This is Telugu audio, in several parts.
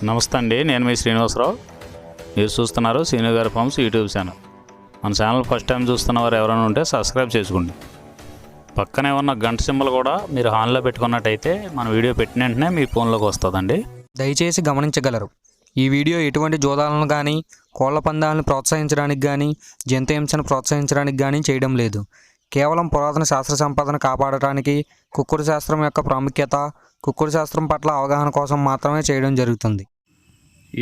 నమస్తే అండి, నేను మీ శ్రీనివాసరావు. మీరు చూస్తున్నారు శ్రీను గారి ఫార్మ్స్ యూట్యూబ్ ఛానల్. మన ఛానల్ ఫస్ట్ టైం చూస్తున్న వారు ఎవరైనా ఉంటే సబ్స్క్రైబ్ చేసుకోండి. పక్కనే ఉన్న గంట సింబల్ కూడా మీరు ఆన్లో పెట్టుకున్నట్టయితే మన వీడియో పెట్టిన వెంటనే మీ ఫోన్లోకి వస్తుందండి. దయచేసి గమనించగలరు, ఈ వీడియో ఎటువంటి జోదాలను కానీ కోళ్ల పందాలను ప్రోత్సహించడానికి కానీ జంతు హింసను ప్రోత్సహించడానికి కానీ చేయడం లేదు. కేవలం పురాతన శాస్త్ర సంపదను కాపాడటానికి, కుక్కుడు శాస్త్రం యొక్క ప్రాముఖ్యత, కుక్కుడు శాస్త్రం పట్ల అవగాహన కోసం మాత్రమే చేయడం జరుగుతుంది.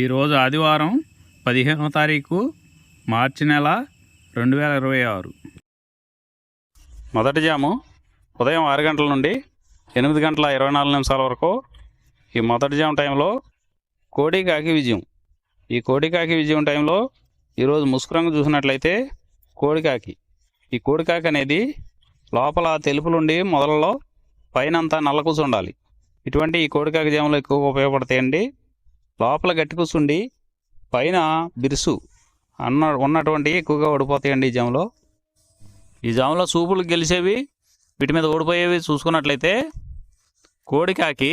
ఈరోజు ఆదివారం 15వ తారీఖు మార్చి నెల 2026. మొదటి జాము ఉదయం 6 గంటల నుండి 8 గంటల 24 నిమిషాల వరకు. ఈ మొదటి జాము టైంలో కోడి కాకి విజయం. ఈ కోడి కాకి విజయం టైంలో ఈరోజు ముసుగు రంగు చూసినట్లయితే కోడి కాకి. ఈ కోడి కాకి అనేది లోపల తెలుపులుండి మొదలలో పైన అంతా నల్ల కూసు ఉండాలి. ఇటువంటి ఈ కోడి కాకి జాములు ఎక్కువగా ఉపయోగపడతాయండి. లోపల గట్టి కూసుండి పైన బిరుసు ఉన్నటువంటి ఎక్కువగా ఓడిపోతాయండి ఈ జాములో. ఈ జాములో సూపులు గెలిచేవి, వీటి మీద ఓడిపోయేవి చూసుకున్నట్లయితే కోడి కాకి,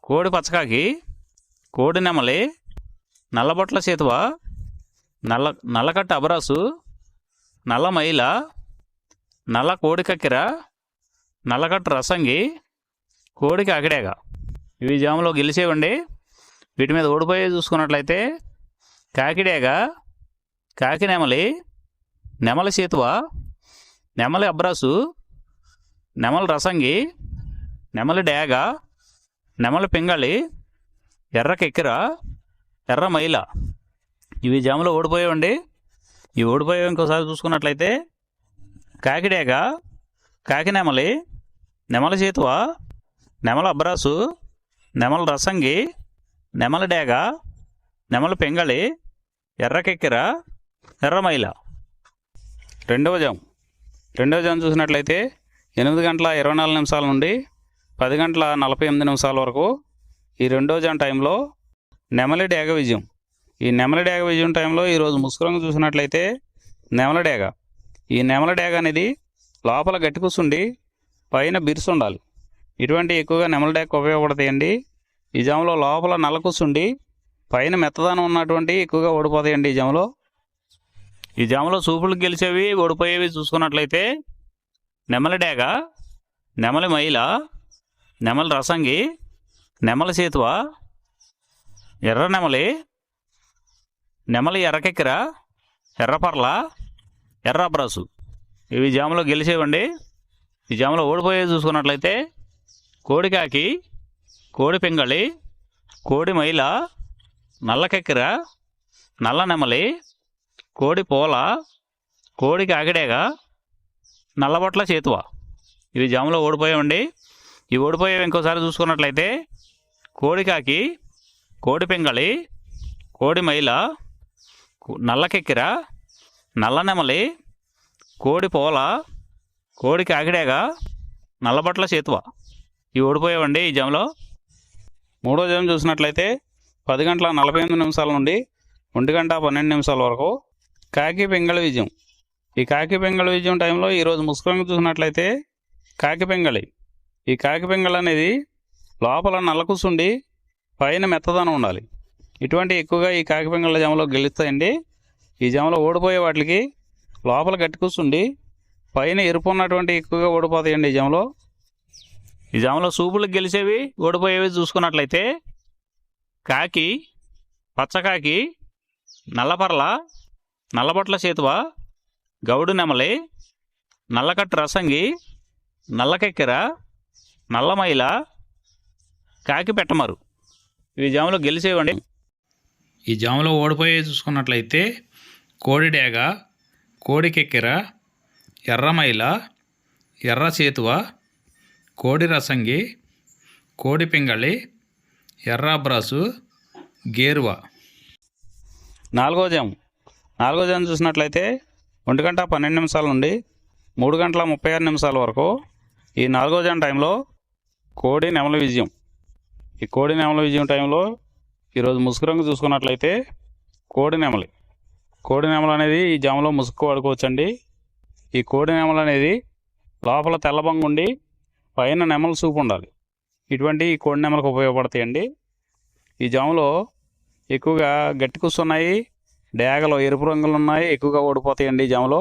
కోడి పచ్చకాకి, కోడి నెమలి, నల్లబొట్ల చేతువ, నల్లకట్ట అబరాసు, నల్ల మైల, నల్ల కోడి కక్కెర, నల్లకట్ట రసంగి, కోడి కాకిడేగ. ఇవి జాములో గెలిచేవండి. వీటి మీద ఓడిపోయే చూసుకున్నట్లయితే కాకిడేగ, కాకి నెమలి, నెమలి చేతువ, నెమలి అబ్రాసు, నెమలి రసంగి, నెమలి డేగ, నెమలి పింగళి, ఎర్ర కెక్కెర, ఎర్ర మైల. ఇవి జాములో ఓడిపోయేవండి. ఇవి ఓడిపోయేవి ఇంకోసారి చూసుకున్నట్లయితే కాకిడేగ, కాకి నెమలి, నెమలి చేతువ, నెమలి అబ్రాసు, నెమలి రసంగి, నెమలి డేగ, నెమలి పింగళి, ఎర్ర కెక్కెర, ఎర్ర మైల. రెండవ జాము చూసినట్లయితే 8 గంటల 24 నిమిషాల నుండి 10 గంటల 48 నిమిషాల వరకు. ఈ రెండవ జాము టైంలో నెమలి డేగ విజయం. ఈ నెమలి డేగ విజయం టైంలో ఈరోజు ముసుగు రంగు చూసినట్లయితే నెమలి డేగ. ఈ నెమలి డేగ అనేది లోపల గట్టి కూసుండి పైన బిరుసు ఉండాలి. ఇటువంటి ఎక్కువగా నెమలి డేగ ఉపయోగపడతాయండి. ఈ జాములో లోపల నల్ల కూసుండి పైన మెత్తదనం ఉన్నటువంటి ఎక్కువగా ఓడిపోతాయండి ఈ జాములో. ఈ జాములో సూపులు గెలిచేవి, ఓడిపోయేవి చూసుకున్నట్లయితే నెమలి డేగ, నెమలి మైల, నెమలి రసంగి, నెమలి చేతువ, ఎర్ర నెమలి, నెమలి ఎర్రకెక్కెర, ఎర్రపర్ల, ఎర్ర అబ్రాసు. ఇవి జాములో గెలిచేవండి. ఈ జాములో ఓడిపోయేవి చూసుకున్నట్లయితే కోడి కాకి, కోడి పింగళి, కోడి మైల, నల్ల కెక్కెర, నల్ల నెమలి, కోడి పోల, కోడి కాకిడేగ, నల్లబొట్ల చేతువ. ఇవి జాములో ఓడిపోయావండి. ఇవి ఓడిపోయేవి ఇంకోసారి చూసుకున్నట్లయితే కోడి కాకి, కోడి పింగళి, కోడి మైల, నల్ల కెక్కెర, నల్ల నెమలి, కోడి పోల, కోడి కాకిడేగ, నల్లబొట్ల చేతువ. ఇవి ఓడిపోయావండి ఈ జాములో. మూడో జాము చూసినట్లయితే 10 గంటల 48 నిమిషాల నుండి 1 గంట 12 నిమిషాల వరకు కాకి పింగళి విజయం. ఈ కాకి పింగళి విజయం టైంలో ఈరోజు ముసుగు రంగు చూసినట్లయితే కాకి పింగళి. ఈ కాకి పింగళి అనేది లోపల నల్ల కూసుండి పైన మెత్తదనం ఉండాలి. ఇటువంటి ఎక్కువగా ఈ కాకి పింగళి జాములో గెలుస్తాయండి. ఈ జాములో ఓడిపోయే వాటికి లోపల గట్టి కూసుండి పైన ఎరుపు ఉన్నటువంటి ఎక్కువగా ఓడిపోతాయండి ఈ జాములో. ఈ జాములో సూపులకు గెలిచేవి, ఓడిపోయేవి చూసుకున్నట్లయితే కాకి, పచ్చకాకి, నల్లపర్ల, నల్లబొట్ల చేతువ, గౌడు నెమలి, నల్లకట్టు రసంగి, నల్లకెక్కెర, నల్లమైల, కాకి పెట్టమరు. ఇవి జాములో గెలిచేవండి. ఈ జాములో ఓడిపోయే చూసుకున్నట్లయితే కోడి డేగ, కోడి కెక్కెర, ఎర్రమైల, ఎర్ర చేతువ, కోడి రసంగి, కోడి పింగళి, ఎర్ర అబ్రాసు, గేరువ. నాలుగో జాము చూసినట్లయితే 1 గంట 12 నిమిషాల నుండి 3 గంటల 36 నిమిషాల వరకు. ఈ నాలుగో జాము టైంలో కోడి నెమలి విజయం. ఈ కోడి నెమలి విజయం టైంలో ఈరోజు ముసుగు రంగు చూసుకున్నట్లయితే కోడి నెమలి. కోడి నెమలి అనేది ఈ జాములో ముసుగు వాడుకోవచ్చండి. ఈ కోడి నెమలి అనేది లోపల తెల్లబంగు ఉండి పైన నెమలి సూపు ఉండాలి. ఇటువంటి కోడి నెమలకు ఉపయోగపడతాయండి. ఈ జాములో ఎక్కువగా గట్టి కూస్తున్నాయి, డేగలు ఎరుపు రంగులు ఉన్నాయి, ఎక్కువగా ఓడిపోతాయండి ఈ జాములో.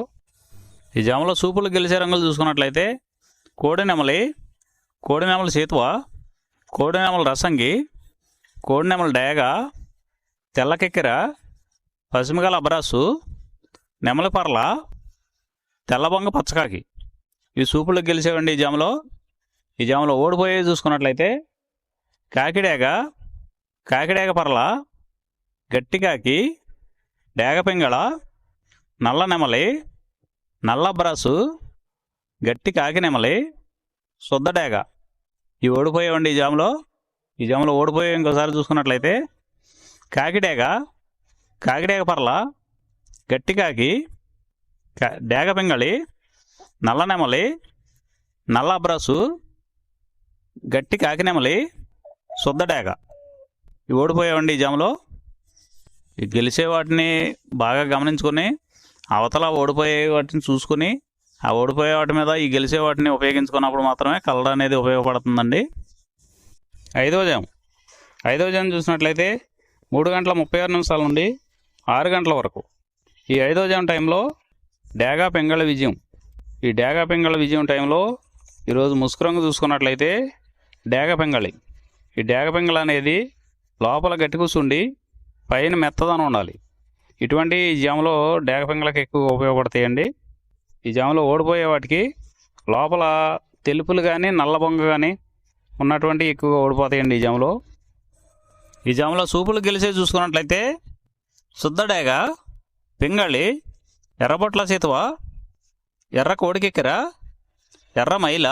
ఈ జాములో సూపులు గెలిచే రంగులు చూసుకున్నట్లయితే కోడినెమలి, కోడినెమలి సేతువ, కోడినెమలి రసంగి, కోడినెమలి డేగ, తెల్లకెక్కెర, పసిమిగల అబ్రాసు, నెమలి పర్ల, తెల్లబొంగ పచ్చకాకి. ఈ సూపులకు గెలిచేవండి ఈ జాములో. ఈ జాములో ఓడిపోయేవి చూసుకున్నట్లయితే కాకిడేగ, కాకిడేగ పర్ల, గట్టికాకి, డేగ పింగళ, నల్ల నెమలి, నల్ల అబ్రాసు, గట్టి కాకి నెమలి, శుద్ధ డేగ. ఇవి ఓడిపోయేవండి ఈ జాములో. ఈ జాములో ఓడిపోయే ఇంకోసారి చూసుకున్నట్లయితే కాకిడేగ, కాకిడేగ పర్ల, గట్టి కాకి, డేగ పింగళి, నల్ల నెమలి, నల్ల అబ్రాసు, గట్టి కాకి నెమలి, శుద్ధ డేగ. ఇవి ఓడిపోయేవండి ఈ జాములో. ఈ గెలిచే వాటిని బాగా గమనించుకొని అవతల ఓడిపోయే వాటిని చూసుకుని ఆ ఓడిపోయే వాటి మీద ఈ గెలిచే వాటిని ఉపయోగించుకున్నప్పుడు మాత్రమే కలర్ అనేది ఉపయోగపడుతుందండి. ఐదవ జాము చూసినట్లయితే 3:36 నుండి 6 గంటల వరకు. ఈ 5వ జాము టైంలో డేగా పింగళ విజయం. ఈ డేగా పింగళ విజయం టైంలో ఈరోజు ముసుగు రంగు చూసుకున్నట్లయితే డేగ పింగళి. ఈ డేగ పింగళ అనేది లోపల గట్టి కూర్చుండి పైన మెత్తదనం ఉండాలి. ఇటువంటి ఈ జాములో డేగ పింగళకి ఎక్కువ ఉపయోగపడతాయండి. ఈ జాములో ఓడిపోయే వాటికి లోపల తెలుపులు కానీ నల్ల బొంగ కానీ ఉన్నటువంటి ఎక్కువగా ఓడిపోతాయండి ఈ జాములో. ఈ జాములో సూపులు గెలిచే చూసుకున్నట్లయితే శుద్ధ డేగ, పింగళి, ఎర్రబొట్ల సేతువ, ఎర్ర కోడికెక్కెర, ఎర్ర మైల,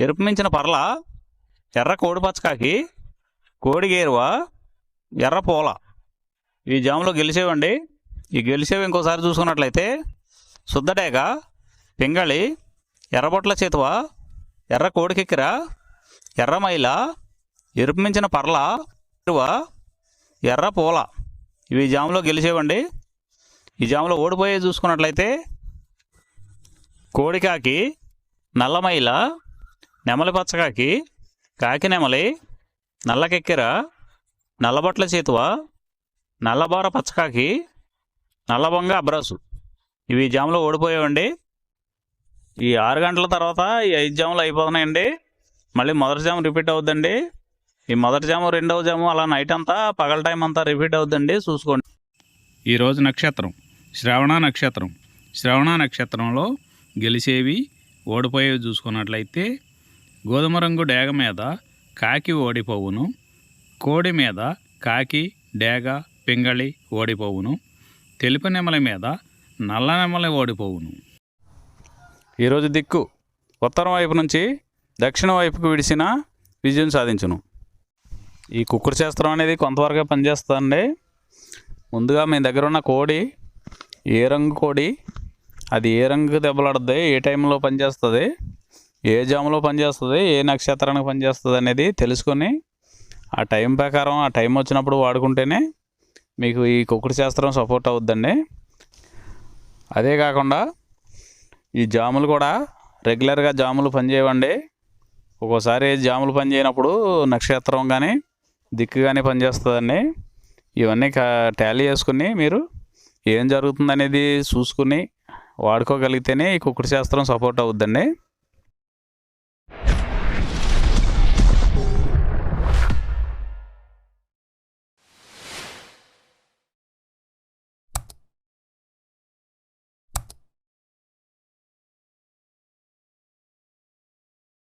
ఎరుపు మించిన పర్ల, ఎర్ర కోడి పచ్చకాకి, కోడిగేరువ, ఎర్ర పూల. ఈ జాములో గెలిచేవండి. ఈ గెలిచేవి ఇంకోసారి చూసుకున్నట్లయితే శుద్ధ డేగ, పింగళి, ఎర్రబొట్ల చేతువ, ఎర్ర కోడికెక్కెర, ఎర్ర మైల, ఎరుపు మించిన పర్ల, ఎర్ర పూల. ఇవి జాములో గెలిచేవండి. ఈ జాములో ఓడిపోయే చూసుకున్నట్లయితే కోడికాకి, నల్లమైల, నెమలి పచ్చకాకి, కాకి నెమలి, నల్లకెక్కెర, నల్లబొట్ల చేతువ, నల్లబోర పచ్చకాకి, నల్లబొంగ అబ్రాసు. ఇవి జాములో ఓడిపోయేవండి. ఈ 6 గంటల తర్వాత ఈ 5 జాములు అయిపోతున్నాయండి. మళ్ళీ మొదటి జాము రిపీట్ అవుద్దండి. ఈ మొదటి జాము, రెండవ జాము అలా నైట్ అంతా పగల టైం అంతా రిపీట్ అవుద్దండి, చూసుకోండి. ఈరోజు నక్షత్రం శ్రవణ నక్షత్రం. శ్రవణ నక్షత్రంలో గెలిచేవి ఓడిపోయేవి చూసుకున్నట్లయితే గోధుమ రంగు డేగ మీద కాకి ఓడిపోవును, కోడి మీద కాకి, డేగ, పింగళి ఓడిపోవును, తెలుపు నెమలి మీద నల్ల నెమలి ఓడిపోవును. ఈరోజు దిక్కు ఉత్తరం వైపు నుంచి దక్షిణ వైపుకు విడిసిన విజయం సాధించును. ఈ కుక్కుడు శాస్త్రం అనేది కొంతవరకే పనిచేస్తుందండి. ముందుగా మీ దగ్గర ఉన్న కోడి ఏ రంగు కోడి, అది ఏ రంగు దెబ్బలాడుతుంది, ఏ టైంలో పనిచేస్తుంది, ఏ జాములో పనిచేస్తుంది, ఏ నక్షత్రానికి పనిచేస్తుంది అనేది తెలుసుకొని ఆ టైం ప్రకారం ఆ టైం వచ్చినప్పుడు వాడుకుంటేనే మీకు ఈ కుక్కుడు శాస్త్రం సపోర్ట్ అవుద్దండి. అదే కాకుండా ఈ జాములు కూడా రెగ్యులర్గా జాములు పనిచేయవండి. ఒక్కోసారి జాములు పనిచేయనప్పుడు నక్షత్రం కానీ దిక్కు కానీ పనిచేస్తుందండి. ఇవన్నీ టాలీ చేసుకుని మీరు ఏం జరుగుతుందనేది చూసుకుని వాడుకోగలిగితేనే ఈ కుక్కుడు శాస్త్రం సపోర్ట్ అవుద్దండి.